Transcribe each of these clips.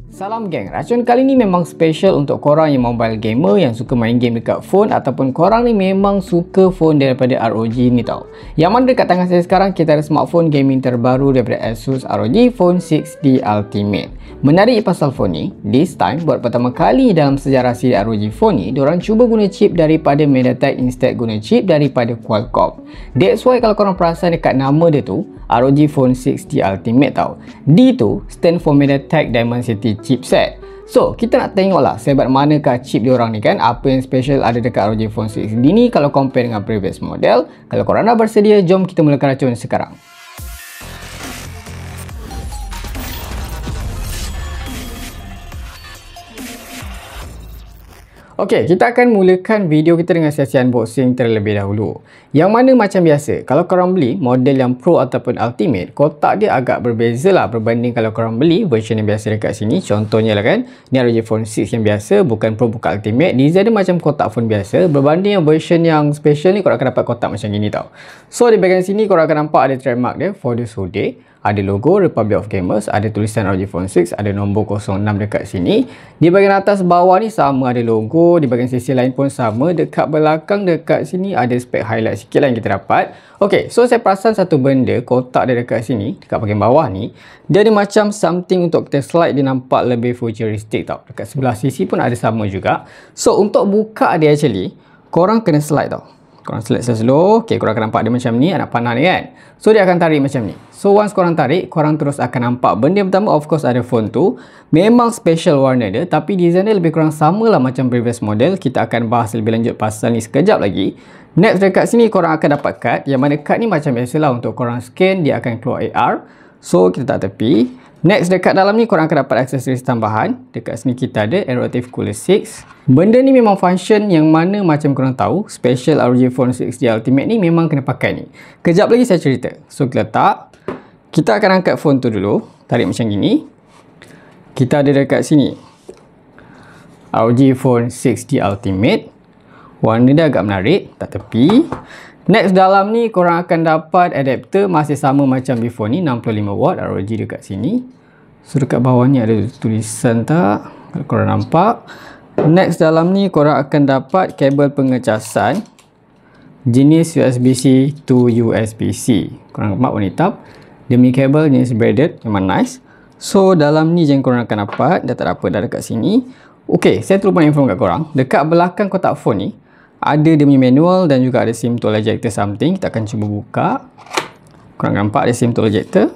Salam geng, racun kali ni memang special untuk korang yang mobile gamer yang suka main game dekat phone ataupun korang ni memang suka phone daripada ROG ni tau. Yang mana dekat tangan saya sekarang kita ada smartphone gaming terbaru daripada Asus ROG Phone 6D Ultimate. Menarik pasal phone ni, this time buat pertama kali dalam sejarah siri ROG Phone ni, diorang cuba guna chip daripada MediaTek instead guna chip daripada Qualcomm. That's why kalau korang perasan dekat nama dia tu, ROG Phone 6D Ultimate tau. D tu stand for MediaTek Dimensity chipset. So, kita nak tengoklah sebat manakah chip diorang ni kan, apa yang special ada dekat ROG Phone 6D ni kalau compare dengan previous model. Kalau korang dah bersedia, jom kita mulakan racun sekarang. Okey, kita akan mulakan video kita dengan sesi unboxing terlebih dahulu. Yang mana macam biasa, kalau korang beli model yang Pro ataupun Ultimate, kotak dia agak berbeza lah berbanding kalau korang beli version yang biasa dekat sini. Contohnya lah kan, ni ROG Phone 6 yang biasa, bukan Pro bukan Ultimate. Design dia macam kotak phone biasa, berbanding yang version yang special ni korang akan dapat kotak macam gini tau. So di bahagian sini korang akan nampak ada trademark dia, For the Day. Ada logo Republic of Gamers, ada tulisan ROG Phone 6, ada nombor 06 dekat sini. Di bahagian atas bawah ni sama ada logo, di bahagian sisi lain pun sama. Dekat belakang dekat sini ada spek highlight sikit lah yang kita dapat. Ok, so saya perasan satu benda, kotak dia dekat sini, dekat bahagian bawah ni, dia ada macam something untuk kita slide, dia nampak lebih futuristic tau. Dekat sebelah sisi pun ada sama juga. So untuk buka dia actually, korang kena slide tau. Korang slide slow. Ok, korang akan nampak dia macam ni, anak panah ni kan. So dia akan tarik macam ni. So once korang tarik, korang terus akan nampak benda yang pertama, of course ada phone tu. Memang special warna dia, tapi design dia lebih kurang sama lah macam previous model. Kita akan bahas lebih lanjut pasal ni sekejap lagi. Next dekat sini korang akan dapat card, yang mana card ni macam biasalah untuk korang scan, dia akan keluar AR. So kita tak tepi. Next dekat dalam ni korang akan dapat aksesoris tambahan. Dekat sini kita ada Aeroactive Cooler 6. Benda ni memang function yang mana macam korang tahu, special ROG Phone 6D Ultimate ni memang kena pakai ni. Kejap lagi saya cerita. So kita letak. Kita akan angkat phone tu dulu. Tarik macam gini. Kita ada dekat sini ROG Phone 6D Ultimate. Warna dia agak menarik, tak tepi. Next dalam ni korang akan dapat adapter masih sama macam before ni, 65W ROG dekat sini. So dekat bawah ni ada tulisan tak, kalau korang nampak. Next dalam ni korang akan dapat kabel pengecasan jenis USB-C to USB-C. Korang nampak warna hitam. Dia punya kabel jenis braided, memang nice. So dalam ni je korang akan dapat, dah tak ada apa dah dekat sini. Ok, saya terlupa info kat korang. Dekat belakang kotak phone ni ada dia punya manual dan juga ada SIM tool ejector something. Kita akan cuba buka. Korang nampak ada SIM tool ejector.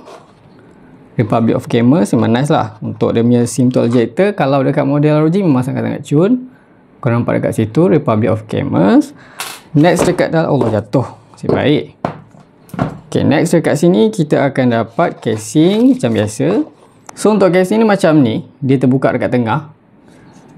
Republic of Gamers memang nice lah untuk dia punya SIM tool ejector. Kalau dekat model ROG memang sangat-sangat cun. Korang nampak dekat situ Republic of Gamers. Next dekat dalam, Allah jatuh. Nasib baik. Ok, next dekat sini kita akan dapat casing macam biasa. So untuk casing ni macam ni, dia terbuka dekat tengah.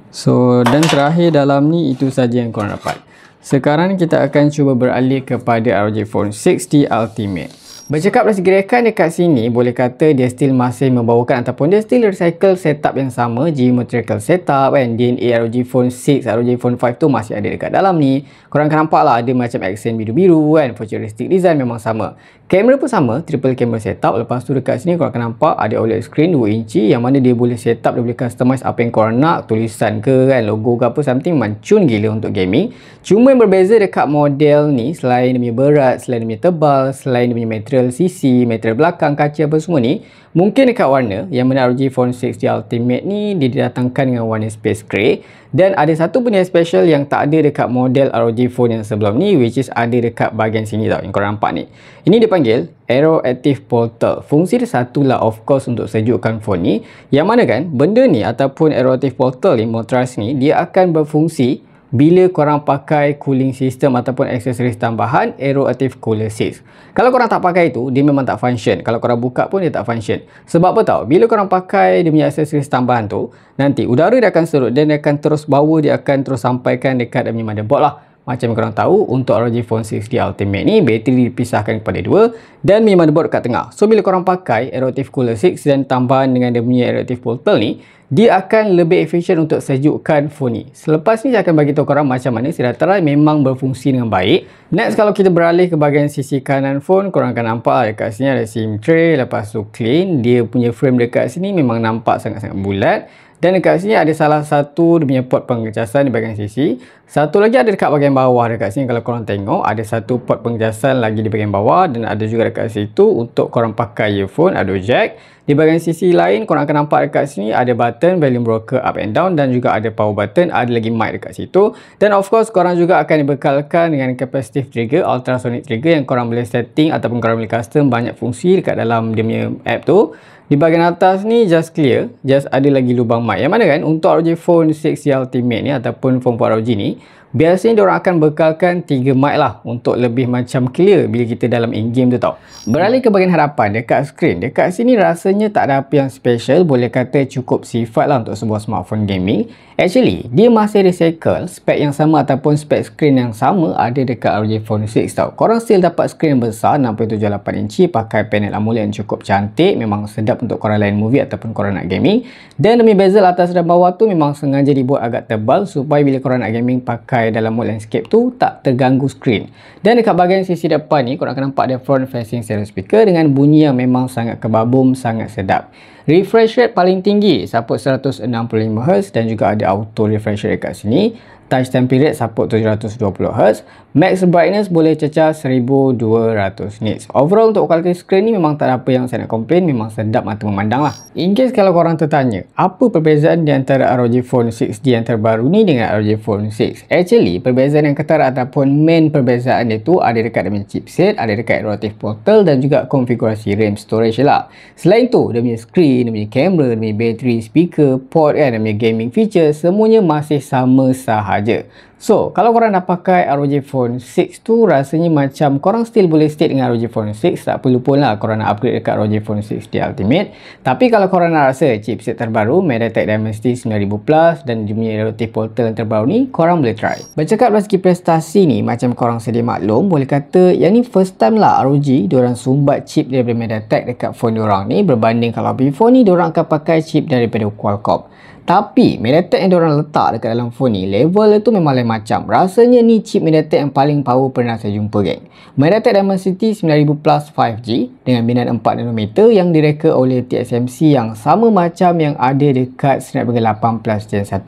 So dan terakhir dalam ni itu saja yang korang dapat. Sekarang kita akan cuba beralih kepada ROG Phone 6D Ultimate. Bercakap dari segi rekan dekat sini, boleh kata dia still masih membawakan ataupun dia still recycle setup yang sama, geometrical setup kan. DNA ROG Phone 6, ROG Phone 5 tu masih ada dekat dalam ni. Korang akan nampak lah ada macam accent biru-biru kan, futuristic design memang sama. Kamera pun sama, triple camera setup. Lepas tu dekat sini korang akan nampak ada OLED screen 2 inci yang mana dia boleh setup, dia boleh customize apa yang korang nak, tulisan ke kan, logo ke apa something, mancun gila untuk gaming. Cuma yang berbeza dekat model ni, selain dia punya berat, selain dia punya tebal, selain dia punya material sisi, material belakang, kaca apa semua ni, mungkin dekat warna yang mana ROG Phone 6D Ultimate ni dia didatangkan dengan warna space grey. Dan ada satu benda special yang tak ada dekat model ROG Phone yang sebelum ni, which is ada dekat bahagian sini tau, yang korang nampak ni. Ini dipanggil Aeroactive Portal. Fungsi dia satulah of course untuk sejukkan phone ni, yang mana kan benda ni ataupun Aeroactive Portal ni, Motras ni, dia akan berfungsi bila korang pakai cooling system ataupun aksesoris tambahan Aeroactive Cooler 6. Kalau korang tak pakai itu, dia memang tak function. Kalau korang buka pun dia tak function. Sebab apa tau? Bila korang pakai dia punya aksesoris tambahan tu, nanti udara dia akan serut dan dia akan terus bawa, dia akan terus sampaikan dekat dia punya motherboard lah. Macam korang tahu, untuk ROG Phone 6D Ultimate ni bateri dipisahkan kepada dua dan mi motherboard kat tengah. So bila korang pakai Aeroactive Cooler 6 dan tambahan dengan dia punya Aeroactive Portal ni, dia akan lebih efisien untuk sejukkan phone ni. Selepas ni saya akan bagi tahu korang macam mana saya dah try memang berfungsi dengan baik. Next, kalau kita beralih ke bahagian sisi kanan phone, korang akan nampak dekat sini ada SIM tray, lepas tu clean. Dia punya frame dekat sini memang nampak sangat-sangat bulat. Dan dekat sini ada salah satu dia punya port pengecasan di bahagian sisi. Satu lagi ada dekat bahagian bawah dekat sini, kalau korang tengok ada satu port pengecasan lagi di bahagian bawah, dan ada juga dekat situ untuk korang pakai earphone, ada jack. Di bahagian sisi lain korang akan nampak dekat sini ada button volume rocker up and down, dan juga ada power button, ada lagi mic dekat situ. Dan of course korang juga akan dibekalkan dengan capacitive trigger, ultrasonic trigger yang korang boleh setting ataupun korang boleh custom banyak fungsi dekat dalam dia punya app tu. Di bahagian atas ni just clear, just ada lagi lubang mic. Yang mana kan untuk ROG Phone 6D Ultimate ni ataupun phone ROG ni, biasanya diorang akan bekalkan 3 mic lah untuk lebih macam clear bila kita dalam in-game tu tau. Beralih ke bahagian hadapan dekat screen. Dekat sini rasanya tak ada apa yang special, boleh kata cukup sifat lah untuk sebuah smartphone gaming. Actually, dia masih recycle spek yang sama ataupun spek screen yang sama ada dekat ROG Phone 6 tau. Korang still dapat screen yang besar 6.78 inci, pakai panel AMOLED yang cukup cantik, memang sedap untuk korang lain movie ataupun korang nak gaming. Dan demi bezel atas dan bawah tu memang sengaja dibuat agak tebal supaya bila korang nak gaming pakai dalam mode landscape tu tak terganggu screen. Dan dekat bahagian sisi depan ni korang akan nampak ada front facing stereo speaker dengan bunyi yang memang sangat kebabum, sangat sedap. Refresh rate paling tinggi support 165Hz dan juga ada auto refresh rate dekat sini. Touch time period support 720Hz. Max brightness boleh cecah 1200 nits. Overall untuk kualiti screen ni memang tak ada apa yang saya nak komplain, memang sedap mata memandang lah. In case kalau korang tertanya, apa perbezaan di antara ROG Phone 6D yang terbaru ni dengan ROG Phone 6? Actually, perbezaan yang ketara ataupun main perbezaan dia tu ada dekat dia punya chipset, ada dekat Aeroactive Portal dan juga konfigurasi RAM storage lah. Selain tu, dia punya screen, dia punya kamera, dia punya battery, speaker, port kan, dia punya gaming feature, semuanya masih sama sahaja. So, kalau korang dah pakai ROG Phone 6 tu, rasanya macam korang still boleh stay dengan ROG Phone 6. Tak perlu pun lah korang nak upgrade dekat ROG Phone 6D Ultimate. Tapi kalau korang nak rasa chipset terbaru, MediaTek Dimensity 9000 Plus dan dia punya Aeroactive Portal yang terbaru ni, korang boleh try. Bercakap dari segi prestasi ni, macam korang sedia maklum, boleh kata yang ni first time lah ROG diorang sumbat chip daripada MediaTek dekat phone diorang ni, berbanding kalau before ni diorang akan pakai chip daripada Qualcomm. Tapi MediaTek yang diorang letak dekat dalam phone ni, level tu memang lain macam. Rasanya ni chip MediaTek yang paling power pernah saya jumpa geng. MediaTek Dimensity 9000 Plus 5G dengan minat 4nm yang direka oleh TSMC yang sama macam yang ada dekat Snapdragon 8 Plus Gen 1.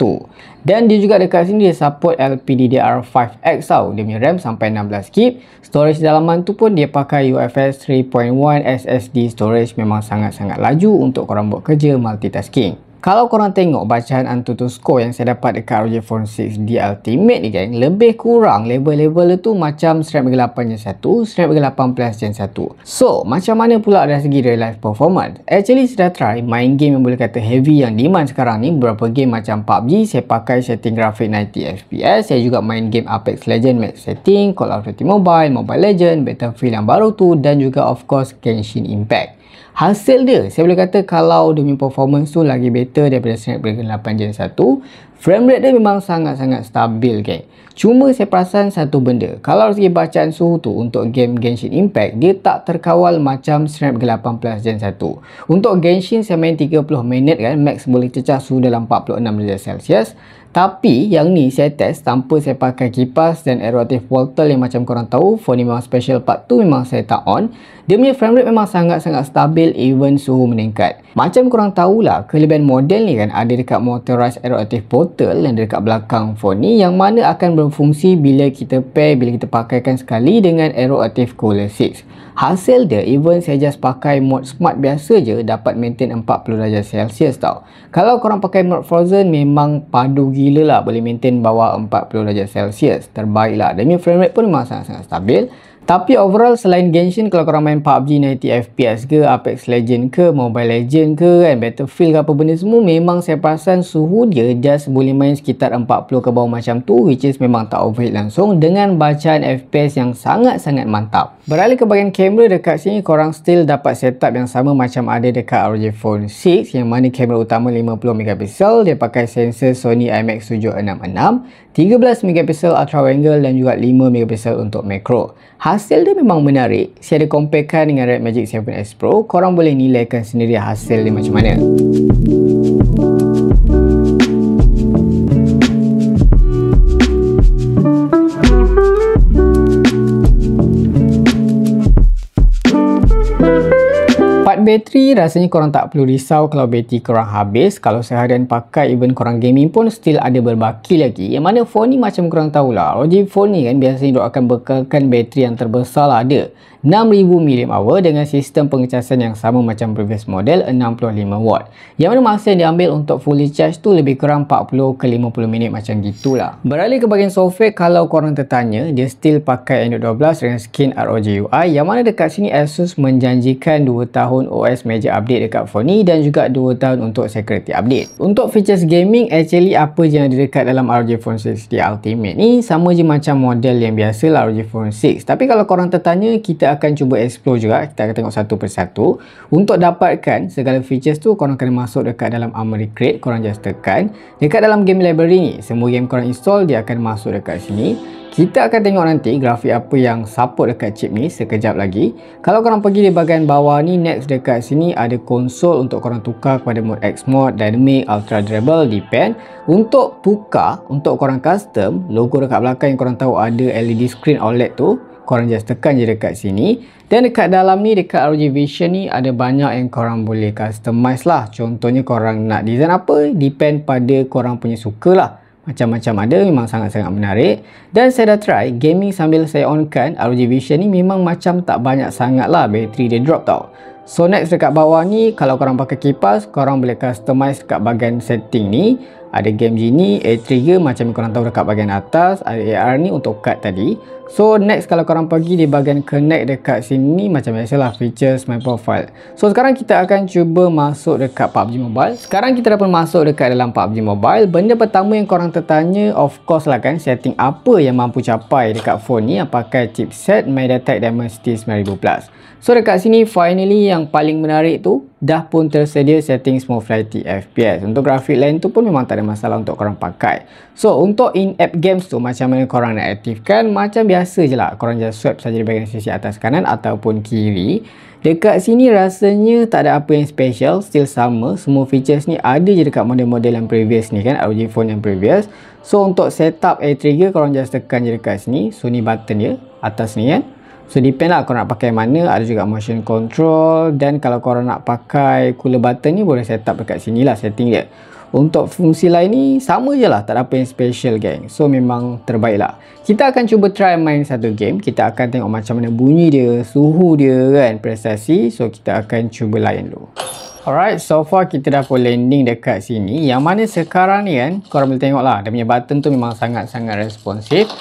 Dan dia juga dekat sini dia support LPDDR5X tau. Dia punya RAM sampai 16GB. Storage dalaman tu pun dia pakai UFS 3.1 SSD storage, memang sangat-sangat laju untuk korang buat kerja multitasking. Kalau korang tengok bacaan AnTuTu score yang saya dapat dekat ROG Phone 6D Ultimate ni geng, lebih kurang level-level tu macam Snapdragon 8 Gen 1, Snapdragon 8 Plus Gen 1. So, macam mana pula dari segi real life performance? Actually, saya dah try main game yang boleh kata heavy yang demand sekarang ni. Beberapa game macam PUBG, saya pakai setting grafik 90fps. Saya juga main game Apex Legends max setting, Call of Duty Mobile, Mobile Legends, Battlefield yang baru tu, dan juga of course Genshin Impact. Hasil dia, saya boleh kata kalau dia punya performance tu lagi better daripada Snapdragon 8 Gen 1. Frame rate dia memang sangat-sangat stabil geng. Cuma saya perasan satu benda, kalau segi bacaan suhu tu untuk game Genshin Impact, dia tak terkawal macam Snapdragon 8 Plus Gen 1. Untuk Genshin saya main 30 minit kan, max boleh cecah suhu dalam 46 darjah Celsius. Tapi yang ni saya test tanpa saya pakai kipas dan Aeroactive Portal yang macam korang tahu, phone ni memang special part tu memang saya tak on. Dia punya frame rate memang sangat-sangat stabil even suhu meningkat. Macam korang tahulah, kelebihan model ni kan ada dekat motorized Aeroactive Portal yang dekat belakang phone ni, yang mana akan berfungsi bila kita pair, bila kita pakaikan sekali dengan Aeroactive Cooler 6. Hasil dia, even saya just pakai mode smart biasa je dapat maintain 40 darjah Celsius tau. Kalau korang pakai mode frozen memang padu gila lah, boleh maintain bawah 40 darjah Celsius. Terbaik lah. Dan frame rate pun memang sangat-sangat stabil. Tapi overall selain Genshin, kalau korang main PUBG 90fps ke, Apex Legend ke, Mobile Legend ke, Battlefield ke apa benda semua, memang saya perasan suhu dia just boleh main sekitar 40 ke bawah macam tu, which is memang tak overheat langsung dengan bacaan FPS yang sangat-sangat mantap. Beralih ke bahagian kamera, dekat sini korang still dapat setup yang sama macam ada dekat ROG Phone 6, yang mana kamera utama 50MP, dia pakai sensor Sony IMX766, 13MP ultra wide angle dan juga 5MP untuk macro. Hasil dia memang menarik. Saya ada comparekan dengan Red Magic 7S Pro. Korang boleh nilaikan sendiri hasil dia macam mana. Bateri rasanya korang tak perlu risau kalau bateri korang habis. Kalau seharian pakai, even korang gaming pun still ada berbaki lagi. Yang mana phone ni macam korang tahulah, ROG Phone ni kan biasanya dia akan bekalkan bateri yang terbesar lah, ada 6000 mAh dengan sistem pengecasan yang sama macam previous model 65W. Yang mana masa yang diambil untuk fully charge tu lebih kurang 40 ke 50 minit macam gitulah. Beralih ke bahagian software, kalau korang tertanya, dia still pakai Android 12 dengan skin ROG UI, yang mana dekat sini Asus menjanjikan 2 tahun OS major update dekat phone ni dan juga 2 tahun untuk security update. Untuk features gaming, actually apa je yang ada dekat dalam ROG Phone 6 Ultimate ni sama je macam model yang biasa lah ROG Phone 6. Tapi kalau korang tertanya, kita akan cuba explore juga. Kita akan tengok satu persatu. Untuk dapatkan segala features tu, korang kena masuk dekat dalam Armoury Crate. Korang just tekan dekat dalam game library ni, semua game korang install dia akan masuk dekat sini. Kita akan tengok nanti grafik apa yang support dekat chip ni sekejap lagi. Kalau korang pergi di bahagian bawah ni, next dekat sini ada konsol untuk korang tukar kepada mode X Mode, Dynamic, Ultra Durable, depend. Untuk tukar, untuk korang custom, logo dekat belakang yang korang tahu ada LED screen OLED tu, korang just tekan je dekat sini. Dan dekat dalam ni, dekat ROG Vision ni, ada banyak yang korang boleh customize lah. Contohnya korang nak design apa, depend pada korang punya suka lah. Macam-macam ada, memang sangat-sangat menarik. Dan saya dah try gaming sambil saya onkan ROG Vision ni, memang macam tak banyak sangat lah bateri dia drop tau. So next dekat bawah ni, kalau korang pakai kipas, korang boleh customize kat bahagian setting ni. Ada game genie, A-trigger macam yang korang tahu dekat bahagian atas, ada AR ni untuk cut tadi. So next kalau korang pergi di bahagian connect dekat sini, macam biasalah features my profile. So sekarang kita akan cuba masuk dekat PUBG Mobile. Sekarang kita dah pun masuk dekat dalam PUBG Mobile. Benda pertama yang korang tertanya, of course lah kan, setting apa yang mampu capai dekat phone ni yang pakai chipset MediaTek Dimensity 9000 Plus. So dekat sini finally yang paling menarik tu, dah pun tersedia setting Smooth 30 FPS. Untuk grafik lain tu pun memang tak ada masalah untuk korang pakai. So untuk in-app games tu, macam mana korang nak aktifkan, macam biasa je lah. Korang just swipe saja di bahagian sisi atas kanan ataupun kiri. Dekat sini rasanya tak ada apa yang special, still sama. Semua features ni ada je dekat model-model yang previous ni kan, ROG Phone yang previous. So untuk setup A-trigger, korang just tekan je dekat sini. So ni button dia, atas ni kan. So depend lah korang nak pakai mana. Ada juga motion control. Dan kalau korang nak pakai cooler button ni, boleh set up dekat sini lah setting dia. Untuk fungsi lain ni sama je lah, tak ada apa yang special geng. So memang terbaik lah. Kita akan cuba try main satu game. Kita akan tengok macam mana bunyi dia, suhu dia kan, prestasi. So kita akan cuba layan dulu. Alright, so far kita dah pun landing dekat sini. Yang mana sekarang ni kan, korang boleh tengok lah, dia punya button tu memang sangat-sangat responsif.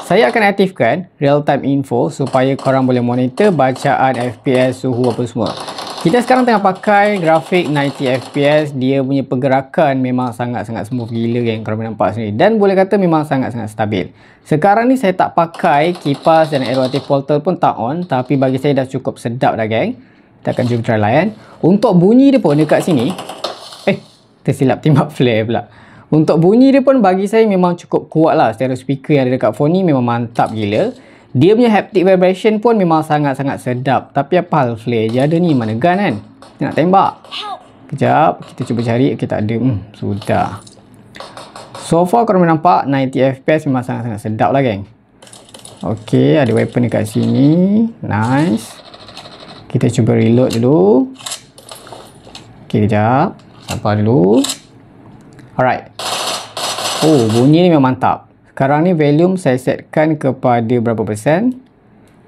Saya akan aktifkan real time info supaya korang boleh monitor bacaan FPS, suhu apa semua. Kita sekarang tengah pakai grafik 90fps. Dia punya pergerakan memang sangat-sangat smooth gila yang korang boleh nampak sendiri. Dan boleh kata memang sangat-sangat stabil. Sekarang ni saya tak pakai kipas dan aeroactive portal pun tak on. Tapi bagi saya dah cukup sedap dah geng. Kita akan cuba try layan. Untuk bunyi dia pun dekat sini. Tersilap timbak flare pula. Untuk bunyi dia pun bagi saya memang cukup kuat lah. Stereo speaker yang ada dekat phone ni memang mantap gila. Dia punya haptic vibration pun memang sangat-sangat sedap. Tapi apa hal flare je ada ni? Mana gun kan? Kita nak tembak. Kejap, kita cuba cari. Kita ada. Sudah. So far korang nampak 90fps memang sangat-sangat sedap lah geng. Ok, ada weapon dekat sini. Nice. Kita cuba reload dulu. Ok, kejap. Sabar dulu. Alright. Oh, bunyi ni memang mantap. Sekarang ni volume saya setkan kepada berapa persen.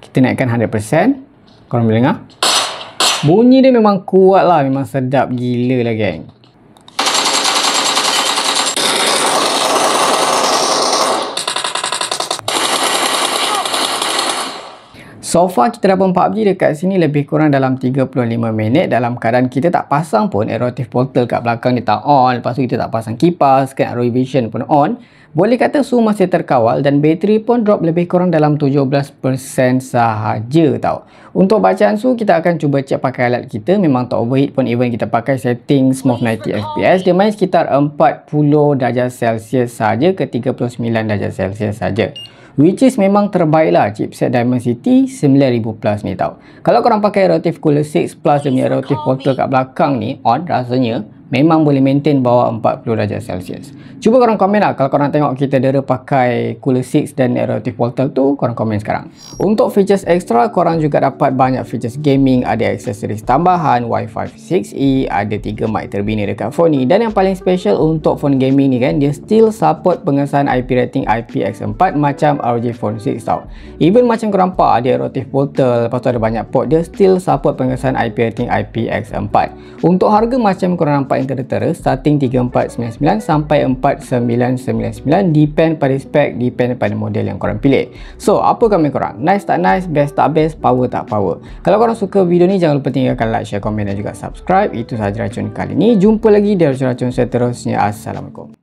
Kita naikkan 100%. Korang boleh dengar. Bunyi dia memang kuat lah. Memang sedap gila lah geng. So far kita dah pun PUBG dekat sini lebih kurang dalam 35 minit dalam keadaan kita tak pasang pun aeroactive portal kat belakang ni tak on. Lepas tu kita tak pasang kipas, kan ROE Vision pun on. Boleh kata suhu masih terkawal dan bateri pun drop lebih kurang dalam 17% sahaja tau. Untuk bacaan suhu kita akan cuba cek pakai alat kita, memang tak overheat pun even kita pakai setting smooth 90 fps. Dia main sekitar 40 darjah Celsius saja ke 39 darjah Celsius saja. Which is memang terbaik lah chipset Dimensity 9000 Plus ni tau. Kalau korang pakai Aeroactive Cooler 6 Plus demi Aeroactive Portal kat belakang ni on, rasanya memang boleh maintain bawah 40 darjah Celsius. Cuba korang komen lah kalau korang tengok kita dera pakai Cooler 6 dan Aeroactive Portal tu, korang komen sekarang. Untuk features extra, korang juga dapat banyak features gaming, ada aksesoris tambahan, Wi-Fi 6E, ada 3 mic terbina dekat phone ni, dan yang paling special untuk phone gaming ni kan, dia still support pengesahan IP rating IPX4 macam ROG Phone 6 tau. Even macam korang nampak ada Aeroactive Portal, lepas tu ada banyak port, dia still support pengesahan IP rating IPX4. Untuk harga macam korang nampak yang tera-tera, starting 3499 sampai 4999, depend pada spek, depend pada model yang korang pilih. So, apa komen korang? Nice tak nice? Best tak best? Power tak power? Kalau korang suka video ni, jangan lupa tinggalkan like, share, komen dan juga subscribe. Itu sahaja racun kali ni. Jumpa lagi di racun-racun seterusnya. Assalamualaikum.